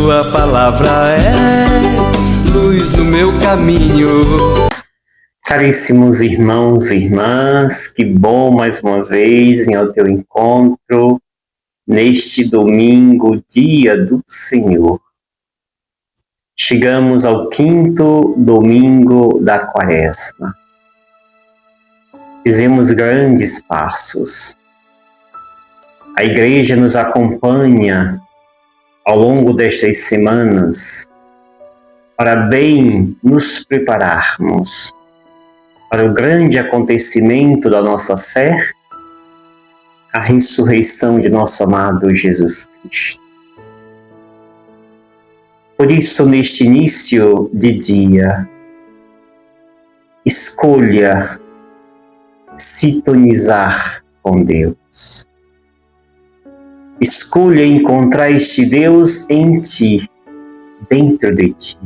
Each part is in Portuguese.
Tua palavra é luz no meu caminho. Caríssimos irmãos e irmãs, que bom mais uma vez vir ao teu encontro neste domingo, dia do Senhor. Chegamos ao 5º domingo da Quaresma. Fizemos grandes passos. A Igreja nos acompanha ao longo destas semanas para bem nos prepararmos para o grande acontecimento da nossa fé, a ressurreição de nosso amado Jesus Cristo. Por isso, neste início de dia, escolha sintonizar com Deus. Escolha encontrar este Deus em ti, dentro de ti.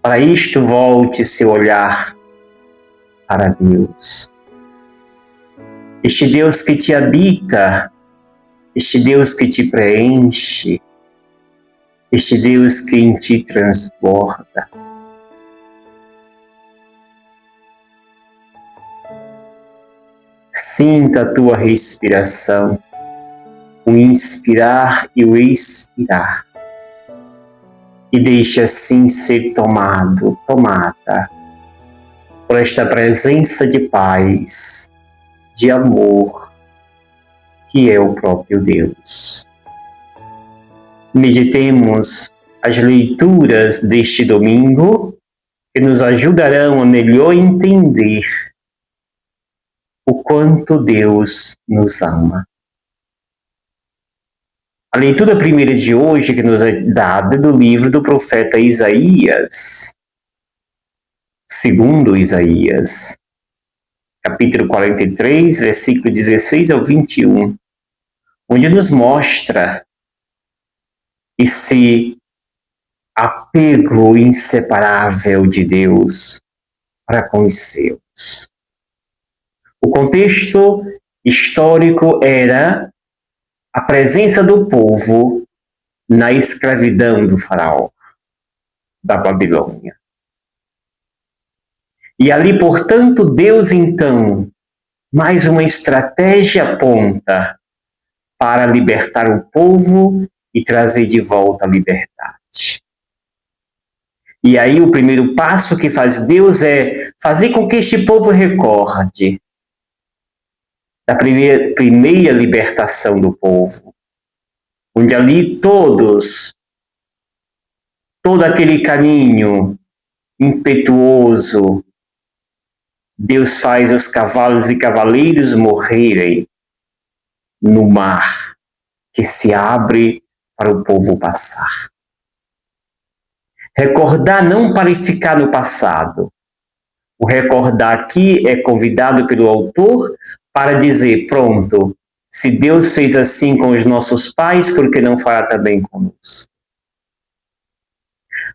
Para isto, volte seu olhar para Deus. Este Deus que te habita, este Deus que te preenche, este Deus que em ti transborda. Sinta a tua respiração, o inspirar e o expirar. E deixe assim ser tomada por esta presença de paz, de amor, que é o próprio Deus. Meditemos as leituras deste domingo, que nos ajudarão a melhor entender o quanto Deus nos ama. A leitura primeira de hoje, que nos é dada do livro do profeta Isaías, segundo Isaías, capítulo 43, versículo 16 ao 21, onde nos mostra esse apego inseparável de Deus para com os seus. O contexto histórico era a presença do povo na escravidão do faraó, da Babilônia. E ali, portanto, Deus, então, mais uma estratégia aponta para libertar o povo e trazer de volta a liberdade. E aí o primeiro passo que faz Deus é fazer com que este povo recorde da primeira libertação do povo, onde ali todo aquele caminho impetuoso, Deus faz os cavalos e cavaleiros morrerem no mar que se abre para o povo passar. Recordar não para ficar no passado. O recordar aqui é convidado pelo autor para dizer, pronto, se Deus fez assim com os nossos pais, por que não fará também conosco?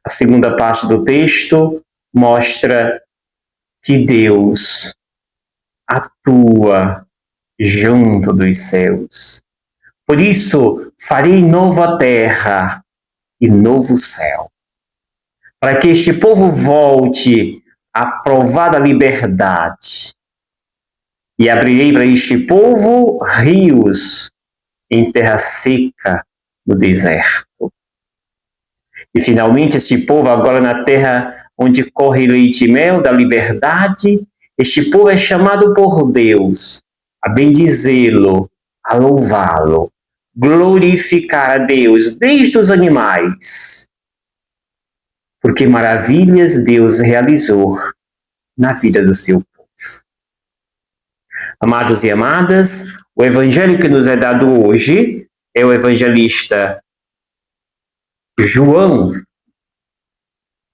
A segunda parte do texto mostra que Deus atua junto dos céus. Por isso, farei nova terra e novo céu, para que este povo volte a provar da liberdade. E abrirei para este povo rios em terra seca no deserto. E finalmente este povo agora na terra onde corre leite e mel da liberdade, este povo é chamado por Deus a bendizê-lo, a louvá-lo, glorificar a Deus desde os animais. Porque maravilhas Deus realizou na vida do seu povo. Amados e amadas, o evangelho que nos é dado hoje é o evangelista João,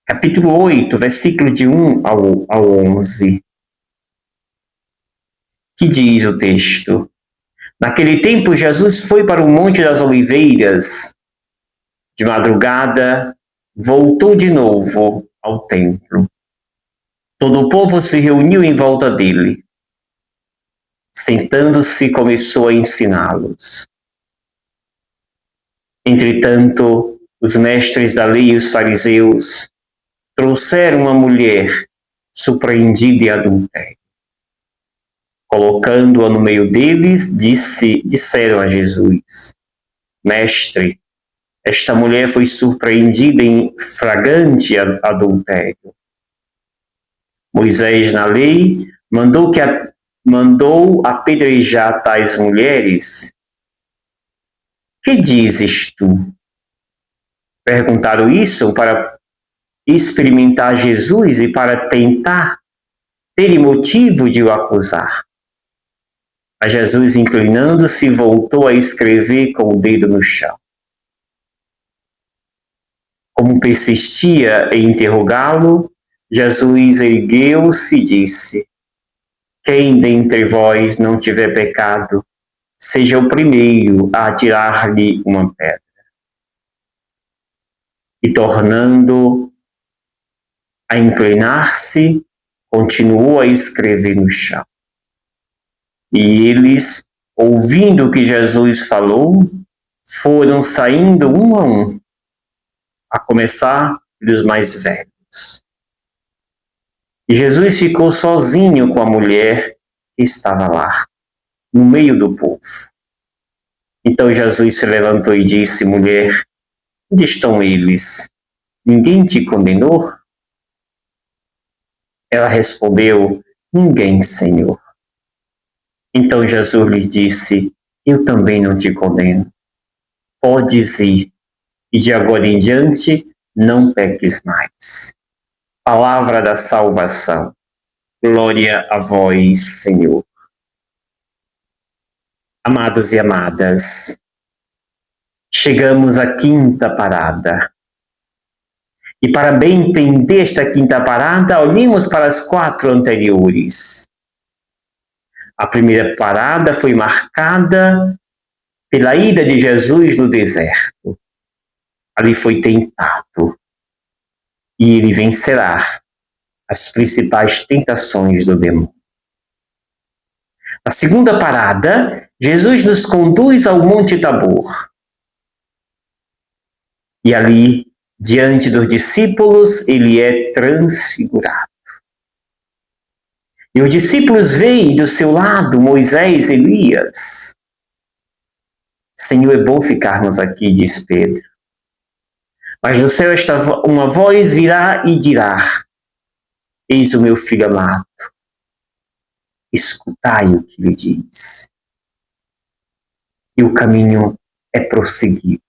capítulo 8, versículo de 1 ao 11, que diz o texto: Naquele tempo, Jesus foi para o Monte das Oliveiras. De madrugada, voltou de novo ao templo. Todo o povo se reuniu em volta dele. Sentando-se, começou a ensiná-los. Entretanto, os mestres da lei e os fariseus trouxeram uma mulher surpreendida em adultério. Colocando-a no meio deles, disseram a Jesus: Mestre, esta mulher foi surpreendida em flagrante adultério. Moisés, na lei, mandou apedrejar tais mulheres. Que dizes tu? Perguntaram isso para experimentar Jesus e para tentar ter motivo de o acusar. Mas Jesus, inclinando-se, voltou a escrever com o dedo no chão. Como persistia em interrogá-lo, Jesus ergueu-se e disse: Quem dentre vós não tiver pecado, seja o primeiro a atirar-lhe uma pedra. E tornando a inclinar-se, continuou a escrever no chão. E eles, ouvindo o que Jesus falou, foram saindo um a um, a começar pelos mais velhos. E Jesus ficou sozinho com a mulher que estava lá, no meio do povo. Então Jesus se levantou e disse: Mulher, onde estão eles? Ninguém te condenou? Ela respondeu: Ninguém, Senhor. Então Jesus lhe disse: Eu também não te condeno. Podes ir, e de agora em diante não peques mais. Palavra da salvação. Glória a vós, Senhor. Amados e amadas, chegamos à quinta parada. E para bem entender esta quinta parada, olhemos para as 4 anteriores. A primeira parada foi marcada pela ida de Jesus no deserto. Ali foi tentado. E ele vencerá as principais tentações do demônio. Na segunda parada, Jesus nos conduz ao Monte Tabor. E ali, diante dos discípulos, ele é transfigurado. E os discípulos veem do seu lado Moisés e Elias. Senhor, é bom ficarmos aqui, diz Pedro. Mas do céu uma voz virá e dirá: Eis o meu filho amado. Escutai o que lhe diz. E o caminho é prosseguido.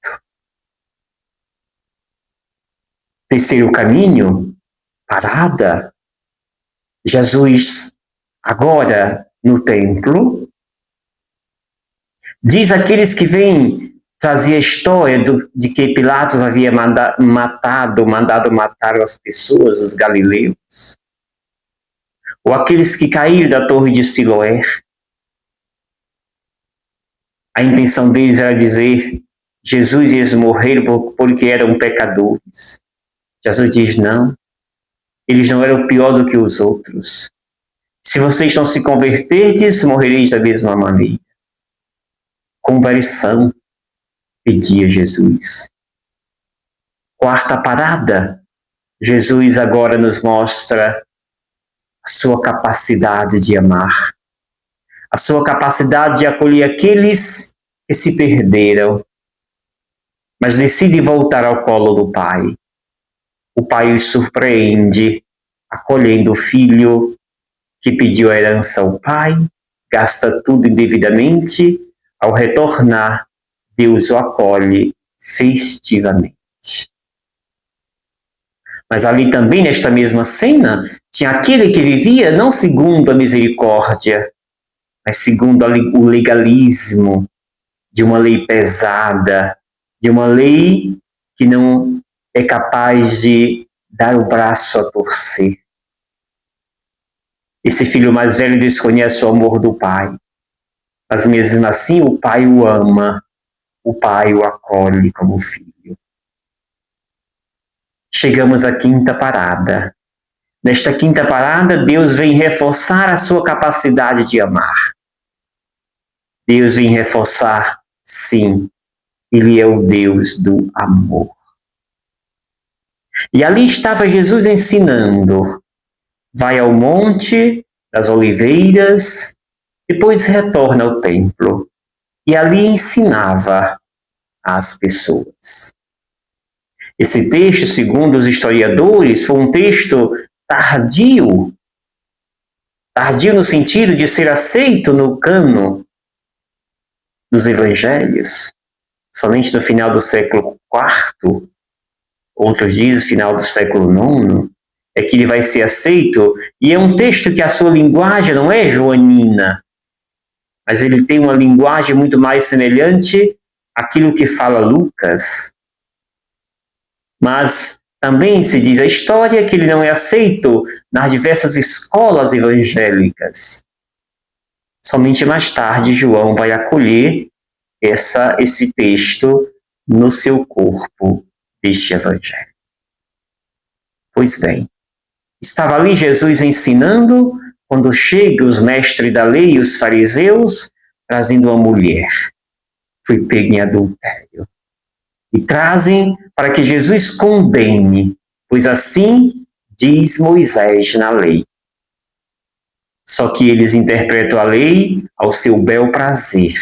Terceiro caminho, parada. Jesus, agora no templo, diz àqueles que vêm trazer a história de que Pilatos havia mandado matar as pessoas, os galileus, ou aqueles que caíram da torre de Siloé. A intenção deles era dizer: Jesus e eles morreram porque eram pecadores. Jesus diz: não, eles não eram pior do que os outros. Se vocês não se converterdes, morrereis da mesma maneira. Conversão, pedia Jesus. Quarta parada, Jesus agora nos mostra a sua capacidade de amar, a sua capacidade de acolher aqueles que se perderam, mas decide voltar ao colo do Pai. O Pai os surpreende, acolhendo o filho que pediu a herança ao Pai, gasta tudo indevidamente. Ao retornar, Deus o acolhe festivamente. Mas ali também, nesta mesma cena, tinha aquele que vivia não segundo a misericórdia, mas segundo o legalismo de uma lei pesada, de uma lei que não é capaz de dar o braço a torcer. Esse filho mais velho desconhece o amor do pai, mas mesmo assim o pai o ama, o pai o acolhe como filho. Chegamos à quinta parada. Nesta quinta parada, Deus vem reforçar a sua capacidade de amar. Deus vem reforçar, sim, Ele é o Deus do amor. E ali estava Jesus ensinando. Vai ao Monte das Oliveiras, depois retorna ao templo. E ali ensinava às pessoas. Esse texto, segundo os historiadores, foi um texto tardio. Tardio no sentido de ser aceito no cano dos evangelhos. Somente no final do século IV, outros dizem final do século IX, é que ele vai ser aceito. E é um texto que a sua linguagem não é joanina, mas ele tem uma linguagem muito mais semelhante àquilo que fala Lucas. Mas também se diz a história que ele não é aceito nas diversas escolas evangélicas. Somente mais tarde João vai acolher esse texto no seu corpo deste evangelho. Pois bem, estava ali Jesus ensinando quando chegam os mestres da lei e os fariseus trazendo uma mulher. Foi pega em adultério. E trazem para que Jesus condene, pois assim diz Moisés na lei. Só que eles interpretam a lei ao seu bel prazer.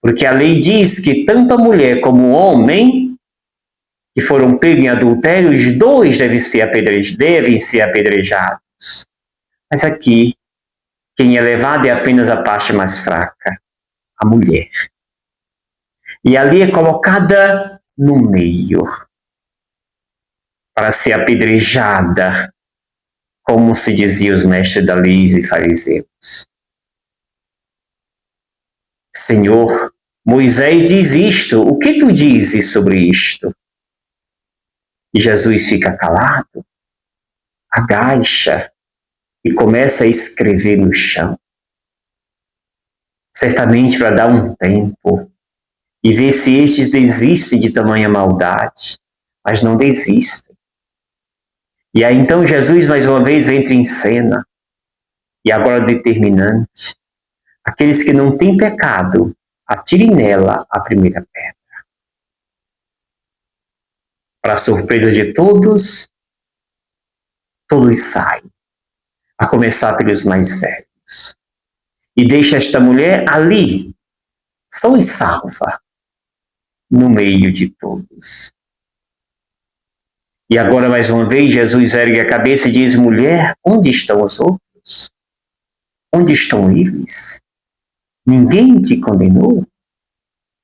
Porque a lei diz que tanto a mulher como o homem que foram pegos em adultério, os dois devem ser apedrejados. Mas aqui, quem é levado é apenas a parte mais fraca, a mulher. E ali é colocada no meio, para ser apedrejada, como se diziam os mestres da lei e fariseus. Senhor, Moisés diz isto, o que tu dizes sobre isto? E Jesus fica calado, agacha e começa a escrever no chão. Certamente para dar um tempo e ver se estes desistem de tamanha maldade, mas não desistem. E aí então Jesus mais uma vez entra em cena, e agora determinante, aqueles que não têm pecado, atirem nela a primeira pedra. Para a surpresa de todos, todos saem, a começar pelos mais velhos. E deixa esta mulher ali, só e salva, no meio de todos. E agora, mais uma vez, Jesus ergue a cabeça e diz, mulher, onde estão os outros? Onde estão eles? Ninguém te condenou?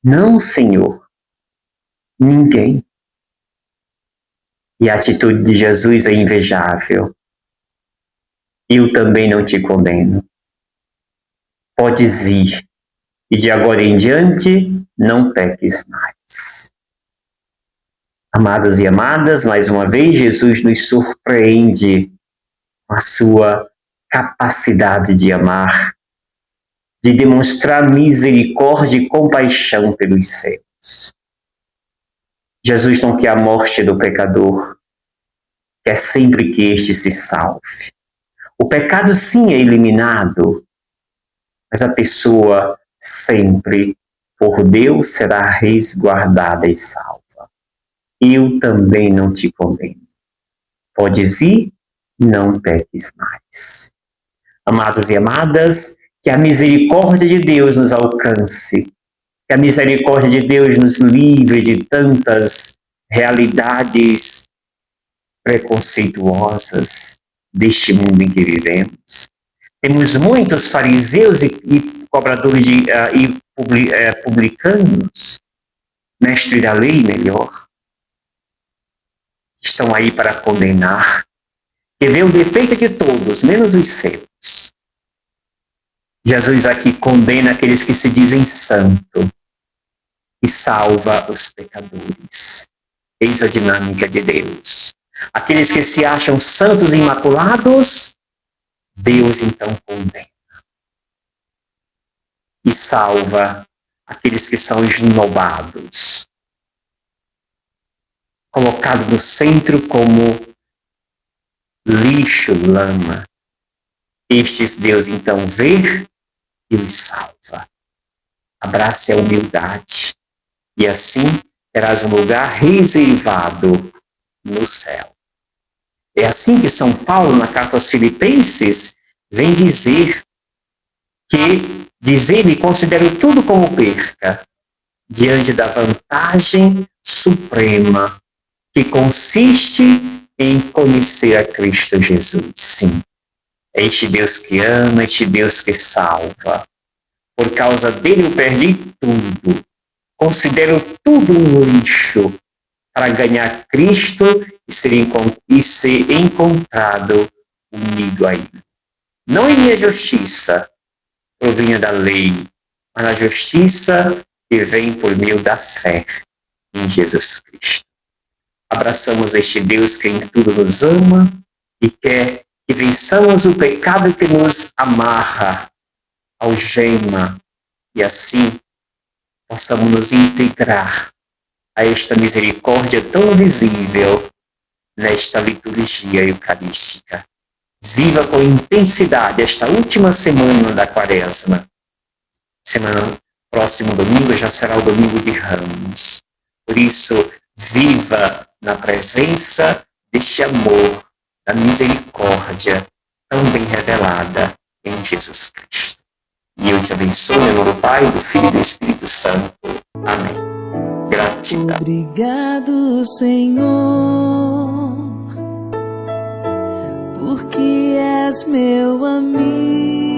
Não, Senhor, ninguém. E a atitude de Jesus é invejável. Eu também não te condeno. Podes ir, e de agora em diante não peques mais. Amados e amadas, mais uma vez, Jesus nos surpreende com a sua capacidade de amar, de demonstrar misericórdia e compaixão pelos seus. Jesus não quer a morte do pecador, quer sempre que este se salve. O pecado sim é eliminado, mas a pessoa sempre, por Deus, será resguardada e salva. Eu também não te condeno. Podes ir, não peques mais. Amados e amadas, que a misericórdia de Deus nos alcance, que a misericórdia de Deus nos livre de tantas realidades preconceituosas deste mundo em que vivemos. Temos muitos fariseus e cobradores publicanos, mestre da lei melhor, que estão aí para condenar, que vê o defeito de todos, menos os seus. Jesus aqui condena aqueles que se dizem santo e salva os pecadores. Eis a dinâmica de Deus. Aqueles que se acham santos e imaculados, Deus então condena. E salva aqueles que são esnobados, colocados no centro como lixo, lama. Estes Deus então vê e os salva. Abrace a humildade e assim terás um lugar reservado no céu. É assim que São Paulo, na carta aos Filipenses, vem dizer que, diz ele, considero tudo como perca, diante da vantagem suprema, que consiste em conhecer a Cristo Jesus. Sim, é este Deus que ama, este Deus que salva. Por causa dele eu perdi tudo. Considero tudo um lixo para ganhar Cristo e ser encontrado unido a ele. Não em minha justiça, provinha da lei, mas na justiça que vem por meio da fé em Jesus Cristo. Abraçamos este Deus que em tudo nos ama e quer que vençamos o pecado que nos amarra, algema, e assim possamos nos integrar a esta misericórdia tão visível nesta liturgia eucarística. Viva com intensidade esta última semana da Quaresma. Próximo domingo já será o domingo de Ramos. Por isso, viva na presença deste amor, da misericórdia tão bem revelada em Jesus Cristo. E eu te abençoe em nome do Pai, do Filho e do Espírito Santo. Amém. Gratidão. Obrigado, Senhor, porque és meu amigo.